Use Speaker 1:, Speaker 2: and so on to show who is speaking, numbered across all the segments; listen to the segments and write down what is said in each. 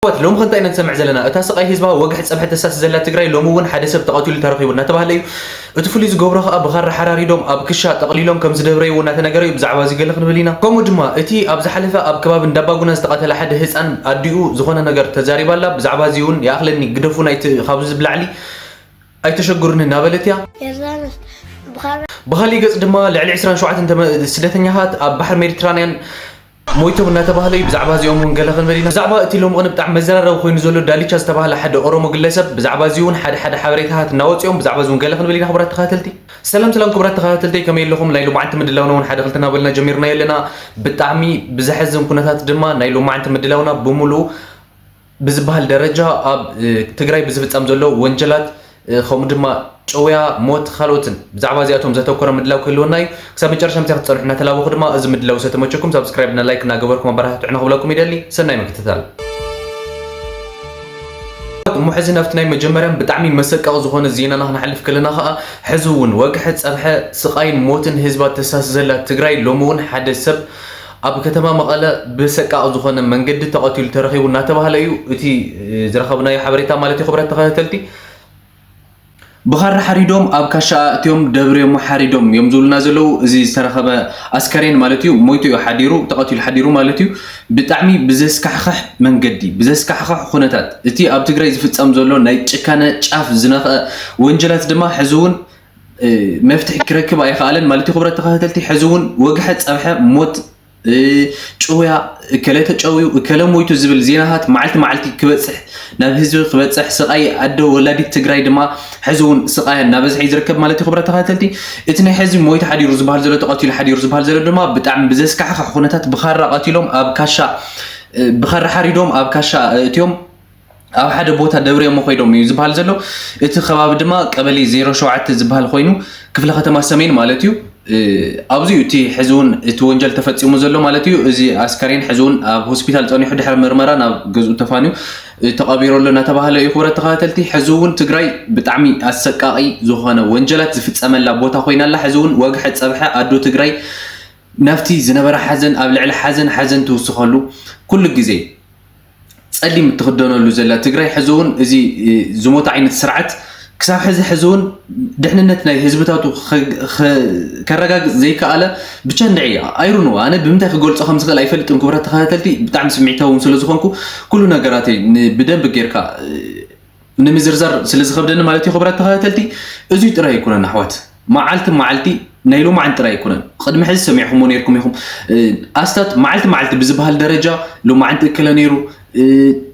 Speaker 1: لوم خنت أين نسمع زلنا أتاسق أي حزبها وجهت سبحة أساس زلة تجري لومون حدث بتقاتل ترخيب نتبه تفليز جبرها أبغار حراري دوم أبكشة تقليلهم كم زدبري ونتنجري بزعوازي قال خن بلينا كم جماعة أتي أبز حلفة أب كباب دباغونا استقاتل حد هس أن أديو زخنا نجار تزاري بالله بزعوازيون يأخلني قدفون أي خابز بلعلي أي تشجرن نابلتيا بخالي قص دما لعلي عسران شوعات أنت سدتني هات أب بحر ميديترانيان مويتو نتبهلي بزعبا زيوم قال خن بلينا زعبا أتي لهم غنب تاع مزرر وخوين زولو داليتش استبهل حد أورومو قلسب بزعبا زيون حد حبريتها ناوت يوم بزعبا زيون قال خن بلينا خبرات تخاتلتي سلام كبرات تخاتلتي كميل لهم ليلو ما أنت مدلونا حد خلتنا بلنا جميرنا يلنا بالتعمي بزحزم كنتات دما نيلو ما أنت مدلونا بملو بزبهل درجة أب تجري بزبط أمزلو وانجلات خو مدما شوية موت خالوتن بزعبا زياتهم زتوكر مدلاو كلوناي كسب مجرش متى تصرحنا تلاو خدمة أز مدلاو ستمشيكم سبسكرايبنا لايكنا قبركم برهت عنا خبلاكم يدلي سناي مكتتال محزن أفتناي مجمرا بتعمي مسك أو زخون الزينة نحن حلف كلنا خا حزون وجحت صبح سقاين موتن هزبات تساس زلا تجري لومون حد سب أب كتما مقالة بسك أو زخون من جد تقاتل ترخي وناتبه هلايو أتي زرخبنا يحبريتا مالتي خبرات تقاتلتي بخار حريدوم أب كاشا تيوم دبري محريدوم يوم زول نازلو زي سرخبة عسكرين مالتيو مويتو يحديرو تقاتل حديرو مالتيو بتعمي بزاس كحخح من جدي بزاس كحخح خونتات تي أب تجري زفت أمزولو نايت كان شاف زنخ وانجلات دما حزون مفتح كركب أي خالن مالتي خبرة تقاتلتي حزون وجحت أبحى موت شوية كلته شوي كلام مويتو زبل زينهات معلتي كبتصح نابهزو كبتصح سقاي عدو ولادي تجري دما حزون سقاي نابز يركب مالتي خبرة تقاتلتي اتني حزب مويت حد يرز بهال زلو تقاتل حد يرز بهال زلو دما بتعم بزاس كحخ خونتات بخار قاتلهم اب كاشا بخار حريدهم اب كاشا تيوم أو حدا بوتا دوري مخيدهم يزبهال زلو اتي خباب دما قبلي 07 زبهال خوينو كفل ختما سمين مالتيو أبزيو تي حزون توانجل تفتيمو زلو مالتيو إزي عسكرين حزون أب هوسبيتال تاني حد حرم مرمرة ناب جزء تفانيو تقابيرو لنا تبهلا يخبر تقاتلتي حزون تجري بتعمي السكاقي زخانة وانجلت زفت أمل لابوتا خوينا لا حزون وجحت صباحا أدو تجري نفتي زنبرة حزن قبل حزن توسخلو كل الجزء اللي متخدونه له زلا تجري حزون إزي زموت عين السرعة كسب حزون دحننتنا حزبتاتو كرجاج زي كاله بتشندعي ايرونو انا بمتى خقولص خمس خل ايفلطم كبرت تخاتلتي بتعم سمعتهم سلازخونكو كل نغراتي بدنب غيركا نمزرزر سلازخبدن مالتي خبرت تخاتلتي ازي تراي يكون نحوات معلتي نايلو مع انت راي يكون قدم حز سمعهم ونيركم يخم استات معلت بزبهال درجه لو ما انت كلانيرو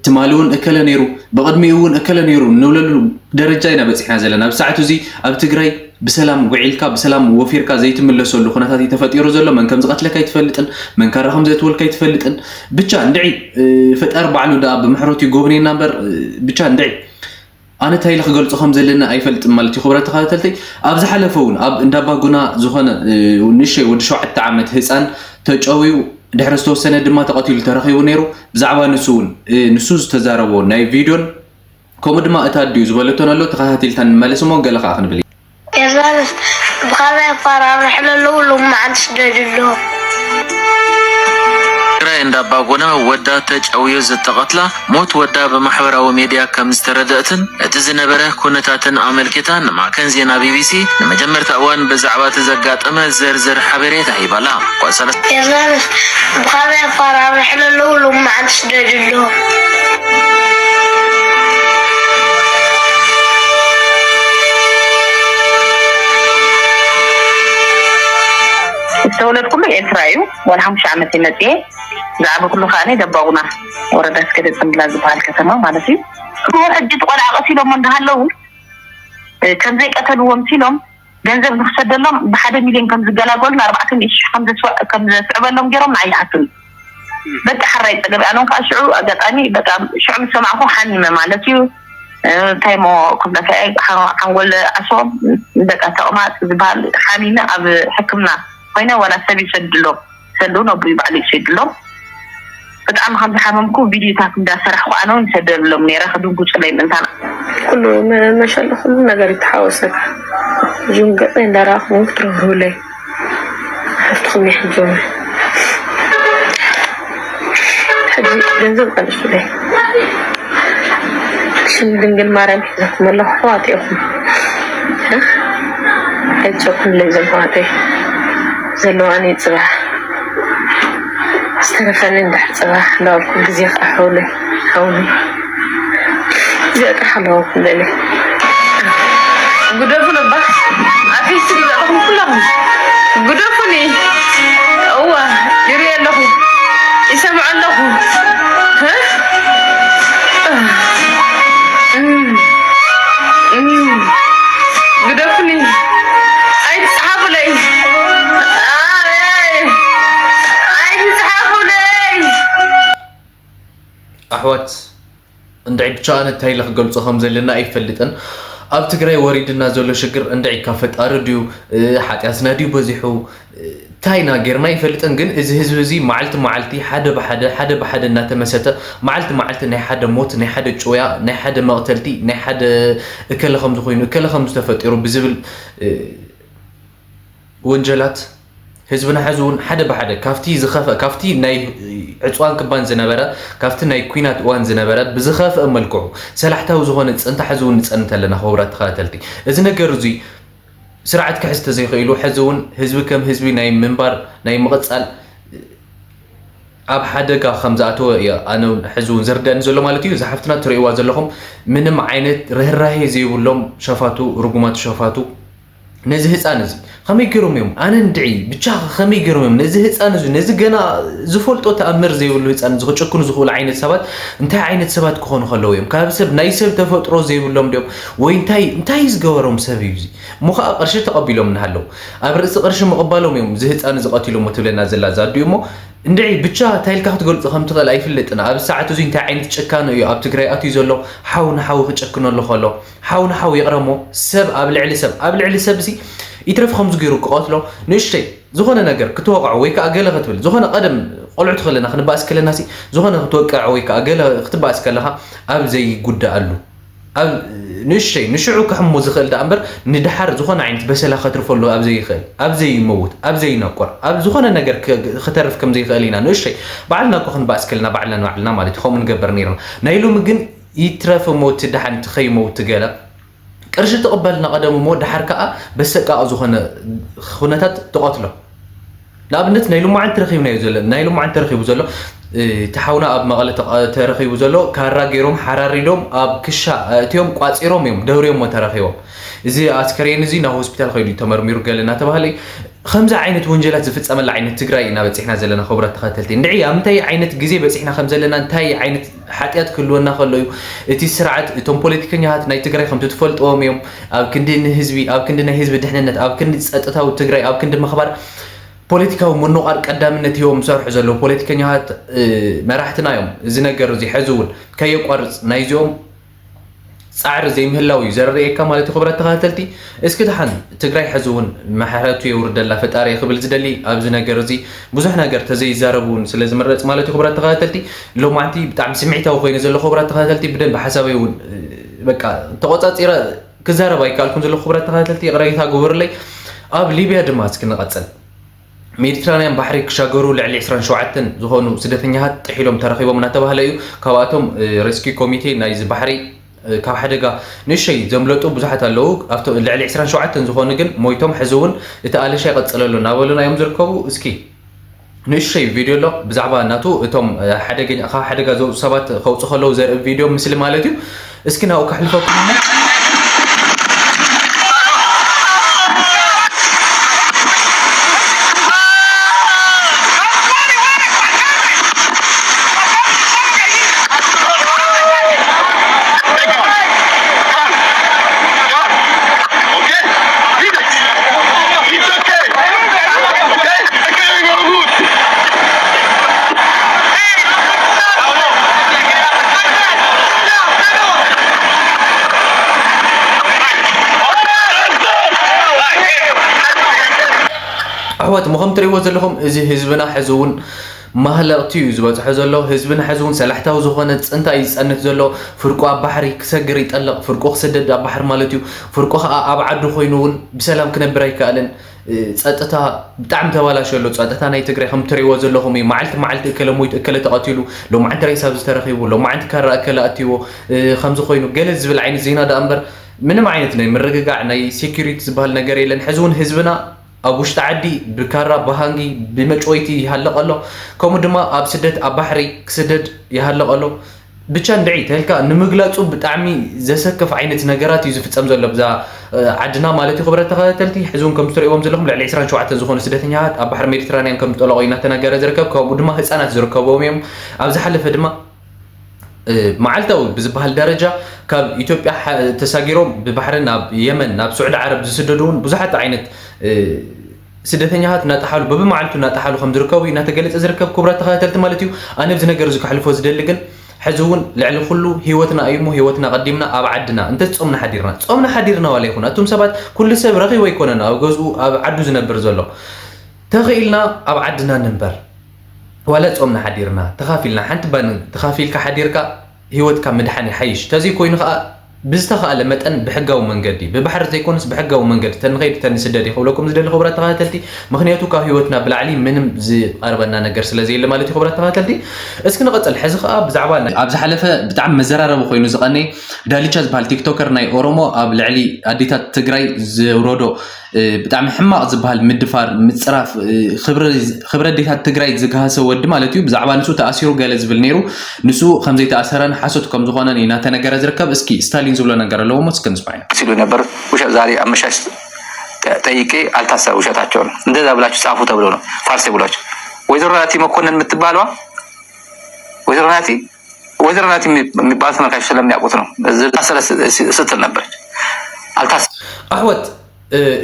Speaker 1: تمالون اكل نيرو بقدميون اكل نيرو نوللو درجاينا بصحنا زلنا بساعته زي اب تجراي بسلام وعيلكا بسلام وفيركا زي تملسولو خناتات يتفطيرو زلو من كم زقت لك يتفلطن من كرخم زي تولك يتفلطن بچا ندعي فطر بعلو دا بمحروتي غوبني نمبر بچا ندعي انا تايل خغلص خم زلنا ايفلط مالتي خبرات تخاتلتي اب زحلفون اب انداباغونا زخونه ونشي ود 7 عامت حصان تچويو دحرستو سنه دما تقاتل ترخيو نيرو بزعبا نسوز تزاربو ناي فيديون كوم دما اتاديو زبلتونالو تخاتلتن ملسمو غلخا خنبلي
Speaker 2: يزالس بخاري فارا رحلو لو ما عندش دلو
Speaker 3: عند باغونا ودا تجاويو زتقتلا موت ودا بمحبراو ميديا كمستردأتن اتزنبره كونتاتن عملكتان مع كان زينا بي بي سي لمجمرت اوان بزعبات زقاطمه زرزر حبريت هيبالا قصلت
Speaker 2: يزالس بخاري فارا رحلو لو ما عندش دلو
Speaker 4: تولد كله إسرائيل ولا هم شعب سنتي زعبوا كله خاني دباونا ورد كده تملا زبال كتما مالتي هو أجد ولا عقسيلهم من دهالو كان زي قتلوا ومسيلهم جنزب نخسد لهم بحد مليون كم زجلا قلنا 4 كم صعب لهم جرم معي حسن بتحريت أنا كأشعو أجتني بتام شو عم سمعه حنيمة مالتي تايمو كنا حنقول أصوم دكاتة أمات زبال حنيمة أب حكمنا هنا ولا سبي سدلو نبري بعلي سدلو بتعم خمس حمامكو فيديو تاكم دا سرح وأنا نسدل لهم نيرا خدون كوش لين إنسانا
Speaker 5: كله ما شاء الله كل نجار يتحوسك جون قطين دراخ مكتره لي حفتخني حجومي حجي جنزل قلش لي أقسم دنجل مريم حزكم الله حواتيكم حيتشوفن لازم حواتي زلواني تصبح استنفني ندح صباح لوكم بزيخ حولي زيادة حلوكم للي قدرفنا بس عفيس لكم كلهم قدرفني هو يري له يسمع له ها قدرفني أي تصحابوا لي
Speaker 1: أحوات እንዳይ ብቻ እንታይ ለኽገልጾ ከም ዘለና ኣይፈልጥን ኣብ ትግራይ ወሪድና ዘሎ ሽግር እንዳይ ካፈጣሪ ድዩ ሓጢያትና ድዩ በዚሑ ታይና ጌርና ይፈልጥን ግን እዚ ህዝብ እዚ መዓልቲ ሓደ ብሓደ እናተመሰተ መዓልቲ ናይ ሓደ ሞት ናይ ሓደ ጮያ ናይ ሓደ መቕተልቲ ናይ ሓደ እከለ ከም ዝኾይኑ እከለ ከም ዝተፈጠሩ ብዝብል ወንጀላት ህዝብና ሕዝውን ሓደ ብሓደ ካፍቲ ዝኸፈ ካፍቲ ናይ ዕፅዋን ክባን ዝነበረ ካፍቲ ናይ ኩናት እዋን ዝነበረ ብዝኸፈ መልክዑ ሰላሕታዊ ዝኾነ ፅንታ ሕዝውን ንፀንት ኣለና ክቡራት ተኸታተልቲ እዚ ነገር እዚ ስርዓት ክሕዝ ተዘይኽእሉ ሕዝውን ህዝቢ ከም ህዝቢ ናይ ምንባር ናይ ምቕፃል ኣብ ሓደጋ ከም ዝኣተወ እየ ኣነ ሕዝውን ዝርዳእኒ ዘሎ ማለት እዩ ዝሓፍትና ትርእይዋ ዘለኹም ምንም ዓይነት ርህራሄ ዘይብሎም ሸፋቱ ርጉማት ሸፋቱ ነዚ ህፃን እዚ ከመይ ገይሮም እዮም ኣነ እንድዒ ብቻ ከመይ ገይሮም እዮም ነዚ ህፃን እዚ ነዚ ገና ዝፈልጦ ተኣምር ዘይብሉ ህፃን እዚ ክጭክኑ ዝኽእሉ ዓይነት ሰባት እንታይ ዓይነት ሰባት ክኾኑ ከለዉ እዮም ካብ ሰብ ናይ ሰብ ተፈጥሮ ዘይብሎም ድዮም ወይ እንታይ ዝገበሮም ሰብ እዩ እዚ እሞ ከዓ ቅርሺ ተቐቢሎም እናሃለዉ ኣብ ርእሲ ቅርሺ ምቕባሎም እዮም እዚ ህፃን እዚ ቀቲሎሞ ትብለና ዘላ ዛድዩ እሞ እንድዒ ብቻ ታይልካ ክትገልፆ ከም ትኽእል ኣይፍለጥን ኣብ ሰዓት እዚ እንታይ ዓይነት ጭካነ እዩ ኣብ ትግራይ ኣትዩ ዘሎ ሓው ንሓዊ ክጨክነሉ ከሎ ሓው ንሓዊ ይቕረሞ ሰብ ኣብ ልዕሊ ሰብ እዚ ይትረፍ ከምዚ ገይሩ ክቐትሎ ንእሽተይ ዝኾነ ነገር ክትወቅዖ ወይ ከዓ ገለ ክትብል ዝኾነ ቀደም ቆልዑት ከለና ክንባእስ ከለና ዝኾነ ክትወቅዕ ወይ ከዓ ገለ ክትባእስ ከለካ ኣብ ዘይጉዳኣሉ ኣብ ንእሽተይ ንሽዑ ክሕሞ ዝኽእል ዳ እምበር ንድሓር ዝኾነ ዓይነት በሰላ ከትርፈሉ ኣብ ዘይኽእል ኣብ ዘይመውት ኣብ ዘይነቆር ኣብ ዝኾነ ነገር ክተርፍ ከም ዘይኽእል ኢና ንእሽተይ ባዕልና እኮ ክንባእስ ከለና ባዕልና ማለት እዩ ከምኡ ንገበር ነይርና ናይ ሎሚ ግን ይትረፍ ሞት ድሓን ትኸይመውት ገለ ቅርሺ ተቐበልና ቀደም ሞ ድሓር ከዓ በሰቃቕ ዝኾነ ኩነታት ተቐትሎ ንኣብነት ናይ ሎማዓን ተረኺብናዮ ዘሎ ናይ ሎማዓን ተረኺቡ ዘሎ ተሓውና ኣብ መቐለ ተረኺቡ ዘሎ ካራ ገይሮም ሓራሪዶም ኣብ ክሻ እትዮም ቋፂሮም እዮም ደብሪዮም ተረኺቦም እዚ ኣስከሬን እዚ ናብ ሆስፒታል ከይዱ ተመርሚሩ ገለ እናተባህለ ከምዚ ዓይነት ወንጀላት ዝፍፀመላ ዓይነት ትግራይ ኢና በፂሕና ዘለና ክቡራት ተኸተልቲ እንድዒ ኣብ ምንታይ ዓይነት ግዜ በፂሕና ከም ዘለና እንታይ ዓይነት ሓጢያት ክህልወና ከሎ እዩ እቲ ስርዓት እቶም ፖለቲከኛታት ናይ ትግራይ ከምቲ ትፈልጥዎም እዮም ኣብ ክንዲ ንህዝቢ ኣብ ክንዲ ናይ ህዝቢ ድሕንነት ኣብ ክንዲ ፀጥታዊ ትግራይ ኣብ ክንዲ ምኽባር ፖለቲካዊ ምንቃር ቀዳምነት ሂቦም ዝሰርሑ ዘለዉ ፖለቲከኛታት መራሕትና እዮም እዚ ነገር እዚ ሕዚ እውን ከየቋርፅ ናይዚኦም ፃዕሪ ዘይምህላው እዩ ዘረርእየካ ማለት እዩ ክቡራት ተኸታተልቲ እስኪ ድሓን ትግራይ ሕዚ እውን መሕረቱ የውርደላ ፈጣሪ ክብል ዝደሊ ኣብዚ ነገር እዚ ብዙሕ ነገር ተዘይዛረቡን ስለ ዝምረፅ ማለት እዩ ክቡራት ተኸታተልቲ ሎማዓንቲ ብጣዕሚ ስምዒታዊ ኮይኑ ዘሎ ክቡራት ተኸታተልቲ ብደንቢ ሓሳበይ እውን በቃ ተቆፃፂረ ክዛረብ ኣይከኣልኩን ዘሎ ክቡራት ተኸታተልቲ ቅረቤታ ግብርለይ ኣብ ሊብያ ድማ እስኪ ንቐፅል ሜዲትራንያን ባሕሪ ክሻገሩ ልዕሊ 27 ዝኾኑ ስደተኛታት ጥሒሎም ተረኺቦም እናተባህለ እዩ ካብኣቶም ሬስኪ ኮሚቴ ናይዚ ባሕሪ ካብ ሓደጋ ንእሽተይ ዘምለጡ ብዙሓት ኣለዉ ልዕሊ 27 ዝኾኑ ግን ሞይቶም ሕዚ እውን እቲ ኣለሻ ይቐፅለሉ እናበሉና እዮም ዝርከቡ እስኪ ንእሽተይ ቪድዮ ኣሎ ብዛዕባ እናቱ እቶም ካብ ሓደጋ ዘውፁ ሰባት ከውፁ ከለዉ ዘርኢ ቪድዮ ምስሊ ማለት እዩ እስኪ ናብኡ ካሕልፈኩም أحوات مهم تريوز لهم إذا هزبنا حزون ማህለቅቲዩ ዝበፅሖ ዘሎ ህዝብን ሕዝቡን ሰላሕታዊ ዝኾነ ፅንታ ይፀንት ዘሎ ፍርቁ ኣብ ባሕሪ ክሰግር ይጠልቕ ፍርቁ ክስደድ ኣብ ባሕሪ ማለት እዩ ፍርቁ ከዓ ኣብ ዓዱ ኮይኑ እውን ብሰላም ክነብር ኣይከኣልን ፀጥታ ብጣዕሚ ተባላሽ ኣሎ ፀጥታ ናይ ትግራይ ከም ትሪእዎ ዘለኹም እዩ መዓልቲ እከለ ሞይት እከለ ተቐቲሉ ሎማዓንቲ ሬሳ ዝተረኺቡ ሎማዓንቲ ካራ እከለ ኣትይዎ ከምዚ ኮይኑ ገለ ዝብል ዓይነት ዜና ዳ እምበር ምንም ዓይነት ናይ ምርግጋዕ ናይ ሴኩሪቲ ዝበሃል ነገር የለን ሕዚ እውን ህዝብና ኣብ ውሽጢ ዓዲ ብካራ ብሃንጊ ብመጮይቲ ይሃለቕ ኣሎ ከምኡ ድማ ኣብ ስደት ኣብ ባሕሪ ክስደድ ይሃለቕ ኣሎ ብቻ እንድዒ ተልካ ንምግላፁ ብጣዕሚ ዘሰክፍ ዓይነት ነገራት እዩ ዝፍፀም ዘሎ ብዛ ዓድና ማለት እዩ ክብረት ተኸታተልቲ ሕዚ እውን ከም ትሪእዎም ዘለኹም ልዕሊ 27 ዝኾኑ ስደተኛታት ኣብ ባሕሪ ሜዲትራንያን ከም ዝጠለቑ እናተነገረ ዝርከብ ከምኡ ድማ ህፃናት ዝርከብዎም እዮም ኣብ ዝሓለፈ ድማ መዓልታዊ ብዝበሃል ደረጃ ካብ ኢትዮጵያ ተሳጊሮም ብባሕሪ ናብ የመን ናብ ስዑድ ዓረብ ዝስደዱ እውን ብዙሓት ዓይነት ስደተኛታት እናጣሓሉ በብመዓልቱ እናጣሓሉ ከም ዝርከቡ እናተገለፀ ዝርከብ ክብረት ተኸታተልቲ ማለት እዩ ኣነ ብዚ ነገር እዚ ክሕልፎ ዝደሊ ግን ሕዚ እውን ልዕሊ ኩሉ ሂወትና እዩ ሞ ሂወትና ቀዲምና ኣብ ዓድና እንተ ጾምና ሓዲርና ዋላ ይኹን እቶም ሰባት ኩሉ ሰብ ረኺቦ ኣይኮነን ኣብ ገዝኡ ኣብ ዓዱ ዝነብር ዘሎ ተኽኢልና ኣብ ዓድና ንንበር ዋላ ጾምና ሓዲርና ተኻፊልና ሓንቲ ባን ተኻፊልካ ሓዲርካ ሂወትካ ምድሓን ይሓይሽ ተዘይ ኮይኑ ከዓ ብዝተኸኣለ መጠን ብሕጋዊ መንገዲ ብባሕሪ ዘይኮንስ ብሕጋዊ መንገዲ ተንኸይድ ተንስደድ ይኽብለኩም ዝደሊ ክብራት ተኸታተልቲ ምክንያቱ ካብ ሂወትና ብላዕሊ ምንም ዝቐርበና ነገር ስለዘየለ ማለት እዩ ክብራት ተኸታተልቲ እስኪ ንቐፅል ሕዚ ከዓ ብዛዕባ ኣብ ዝሓለፈ ብጣዕሚ መዘራረቢ ኮይኑ ዝቐነይ ዳልቻ ዝበሃል ቲክቶከር ናይ ኦሮሞ ኣብ ልዕሊ ኣዴታት ትግራይ ዝውረዶ ብጣዕሚ ሕማቕ ዝበሃል ምድፋር ምፅራፍ ክብሪ ኣዴታት ትግራይ ዝገሃሰ ወዲ ማለት እዩ ብዛዕባ ንሱ ተኣሲሩ ገለ ዝብል ነይሩ ንሱ ከምዘይተኣሰረን ሓሶት ከም ዝኾነ እናተነገረ ዝርከብ እስኪ ስታሊን ዝብሎ ነገር ኣለዎ ሞ እስኪ ንስማዕ ኢና ሲሉ ነበር ውሸት ዛሬ አመሻሽ ጠይቄ አልታሰረ ውሸታቸው ነው እንደዛ ብላችሁ ጻፉ ተብሎ ነው ፋርስ ብላችሁ ወይዘሮ ናቲ መኮንን የምትባለዋ ወይዘሮ ናቲ የሚባል ተመልካች ስለሚያውቁት ነው ታሰረ ስትል ነበር አልታሰረ ኣሕወት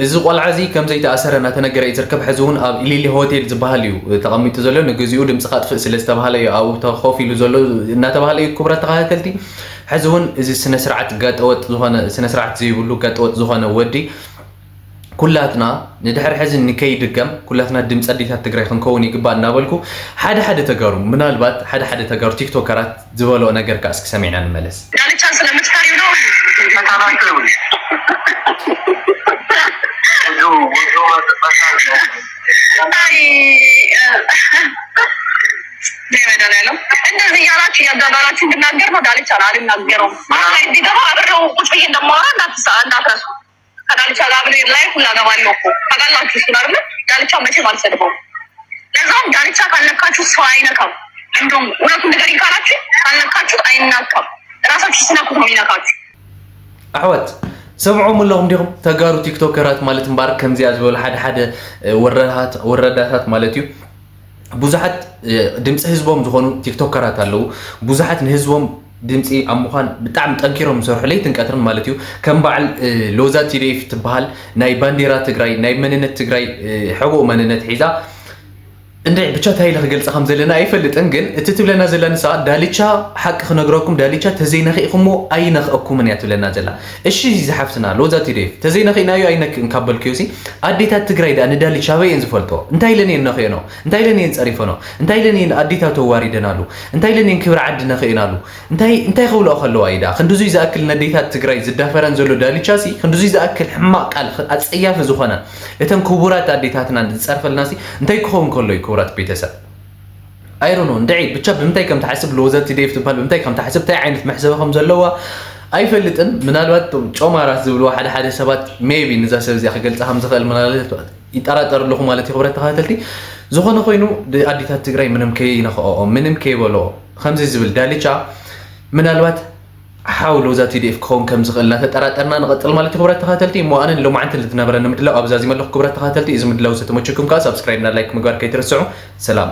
Speaker 1: እዚ ቆልዓ እዚ ከም ዘይተኣሰረ እናተነገረ እዩ ዝርከብ ሕዚ እውን ኣብ ኢሊሊ ሆቴል ዝበሃል እዩ ተቐሚጡ ዘሎ ንግዚኡ ድምፂ ካጥፍእ ስለ ዝተባሃለ እዩ ኣብኡ ተኸፍ ኢሉ ዘሎ እናተባሃለ እዩ ክብራት ተኸታተልቲ ሕዚ እውን እዚ ስነ ስርዓት ጋጠወጥ ዝኾነ ስነ ስርዓት ዘይብሉ ጋጠወጥ ዝኾነ ወዲ ኩላትና ንድሕሪ ሕዚ ንከይድገም ኩላትና ድምፂ ኣዴታት ትግራይ ክንከውን ይግባእ እናበልኩ ሓደ ተጋሩ ምናልባት ሓደ ተጋሩ ቲክቶከራት ዝበልኦ ነገር ከዓ እስኪ ሰሚዕና ንመለስ
Speaker 4: ዳልቻን ስለምትፈሪው ነው እንደዚህ እያላችሁ እያጋባላችሁ እንድናገር ነው ዳልቻ አልናገረውም እንዲገባ አብረው ቁጭ ብዬ እንደማወራ እንዳትረሱ ከዳልቻ ጋር አብሬ ላይ ሁላ ገባለሁ እኮ ታውቃላችሁ እሱን አይደል ዳልቻ መቼም አልሰድበውም ለዛውም ዳልቻ ካልነካችሁ ሰው አይነካም እንደውም እውነቱን ንገሪኝ ካላችሁ ካልነካችሁ አይናካም ራሳችሁ ስነኩት ነው የሚነካችሁ
Speaker 1: ኣሕወት ሰምዖም ኣለኹም ዲኹም ተጋሩ ቲክቶከራት ማለት እምበር ከምዚኣ ዝበሉ ሓደ ወረዳታት ማለት እዩ ብዙሓት ድምፂ ህዝቦም ዝኾኑ ቲክቶከራት ኣለዉ ብዙሓት ንህዝቦም ድምፂ ኣብ ምዃን ብጣዕሚ ጠንኪሮም ዝሰርሑ ለይትን ቀትርን ማለት እዩ ከም በዓል ሎዛ ቲዴፍ ትበሃል ናይ ባንዴራ ትግራይ ናይ መንነት ትግራይ ሕቡእ መንነት ሒዛ እንድዒ ብቻ ታይለ ክገልፀ ከም ዘለና ኣይፈልጥን ግን እቲ ትብለና ዘላ ንሳ ዳልቻ ሓቂ ክነግረኩም ዳልቻ ተዘይነኺእኹሞ ኣይነኽአኩምን እያ ትብለና ዘላ እሺ ዝሓፍትና ሎዛ ቲዴፍ ተዘይነኺእናዮ ኣይነክእን ካበልክዮ ሲ ኣዴታት ትግራይ ዳ ንዳልቻ በየን ዝፈልጦ እንታይ ለኔን ነኽእኖ እንታይ ለኔን ፀሪፈኖ እንታይ ለኔን ኣዴታት ተዋሪደናሉ እንታይ ለኔን ክብሪ ዓዲ ነኽእናሉ እንታይ ክብልኦ ከለዋ ኢዳ ክንድዙይ ዝኣክል ንኣዴታት ትግራይ ዝዳፈረን ዘሎ ዳልቻ ሲ ክንድዙይ ዝኣክል ሕማቕ ቃል ኣፀያፊ ዝኾነ እተን ክቡራት ኣዴታትና ዝፀርፈልና ሲ እንታይ ክኸውን ከሎ እዩ ክቡራት ቤተሰብ ኣይሮኖ እንድዒ ብቻ ብምንታይ ከም ተሓስብ ለወዘቲ ዴፍ ትበሃል ብምንታይ ከም ተሓስብ እንታይ ዓይነት መሕሰበ ከም ዘለዋ ኣይፈልጥን ምናልባት ጮማራት ዝብልዋ ሓደ ሰባት ሜቢ ንዛ ሰብ እዚኣ ክገልፃ ከም ዝኽእል ምናልባት ይጠራጠር ኣለኹ ማለት እዩ ክብረት ተኸታተልቲ ዝኾነ ኮይኑ ኣዴታት ትግራይ ምንም ከይነኽኦ ምንም ከይበልኦ ከምዚ ዝብል ዳልቻ ምናልባት ሓውሎ ዛቲ ዲኤፍ ክኸውን ከም ዝኽእል እናተጠራጠርና ንቐጥል ማለት እዩ ክብረት ተኸታተልቲ እሞ ኣነ ሎማዓንቲ ልትነበረኒ ምድላው ኣብዛዚ መለኹ ክብረት ተኸታተልቲ እዚ ምድላው ዝተመቸኩም ከዓ ሳብስክራይብ እና ላይክ ምግባር ከይትርስዑ ሰላም